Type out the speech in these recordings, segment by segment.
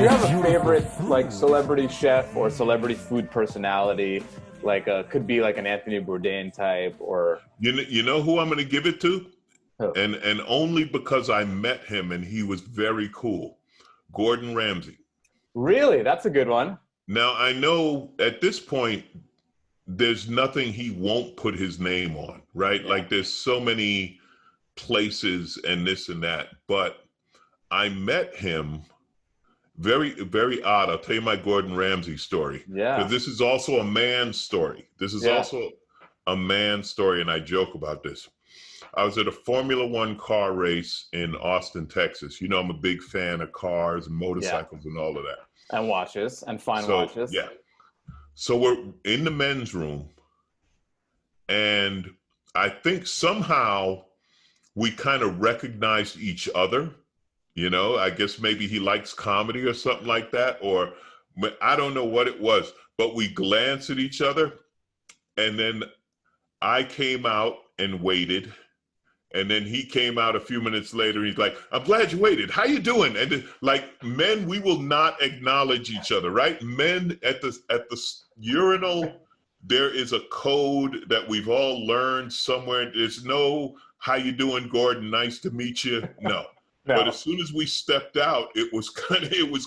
you have a favorite like celebrity chef or celebrity food personality? Like could be like an Anthony Bourdain type or You know who I'm going to give it to? who? And only because I met him and he was very cool. Gordon Ramsay. Really? That's a good one. Now, I know at this point, there's nothing he won't put his name on, right? Yeah. Like there's so many places and this and that. But I met him very, very odd. I'll tell you my Gordon Ramsay story. Yeah. Because this is also a man's story. This is also a man's story, and I joke about this. I was at a Formula One car race in Austin, Texas. You know, I'm a big fan of cars and motorcycles and all of that. And watches and fine watches. Yeah. So we're in the men's room, and I think somehow we kind of recognized each other. You know, I guess maybe he likes comedy or something like that, or I don't know what it was, but we glanced at each other, and then I came out and waited. And then he came out a few minutes later. He's like, "I'm glad you waited. How you doing?" And then, like men, we will not acknowledge each other, right? Men at the urinal, there is a code that we've all learned somewhere. There's no "How you doing, Gordon? Nice to meet you." No. No. But as soon as we stepped out, it was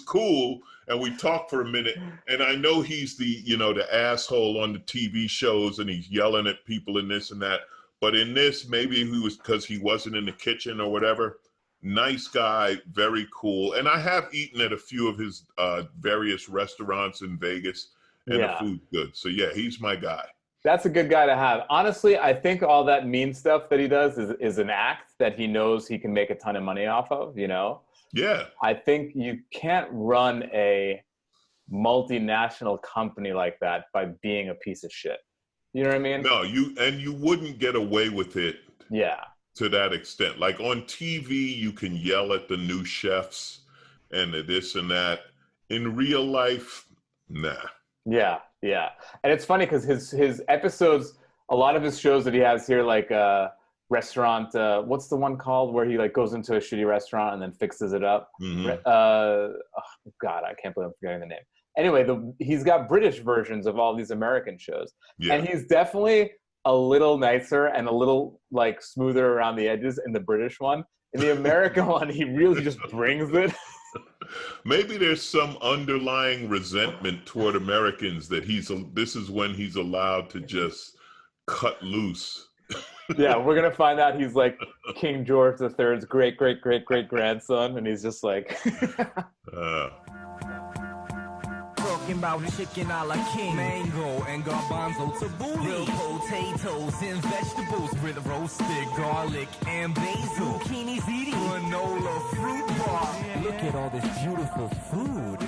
cool, and we talked for a minute. And I know he's the asshole on the TV shows, and he's yelling at people and this and that. But in this, maybe he was because he wasn't in the kitchen or whatever. Nice guy, very cool. And I have eaten at a few of his various restaurants in Vegas, and the food's good. So yeah, he's my guy. That's a good guy to have. Honestly, I think all that mean stuff that he does is an act that he knows he can make a ton of money off of, you know? Yeah. I think you can't run a multinational company like that by being a piece of shit. You know what I mean? No, you wouldn't get away with it. Yeah. To that extent. Like on TV, you can yell at the new chefs and the this and that. In real life, nah. Yeah, yeah. And it's funny because his episodes, a lot of his shows that he has here, like restaurant, what's the one called where he like goes into a shitty restaurant and then fixes it up? Mm-hmm. Oh, God, I can't believe I'm forgetting the name. Anyway, he's got British versions of all these American shows. Yeah. And he's definitely a little nicer and a little like smoother around the edges in the British one. In the American one, he really just brings it. Maybe there's some underlying resentment toward Americans that this is when he's allowed to just cut loose. Yeah, we're going to find out he's like King George III's great-great-great-great-grandson, and he's just like... Talking about chicken a la king, mango and garbanzo tabbouleh, grilled potatoes and vegetables with roasted garlic and basil, zucchini's eating granola fruit bar. Look at all this beautiful food.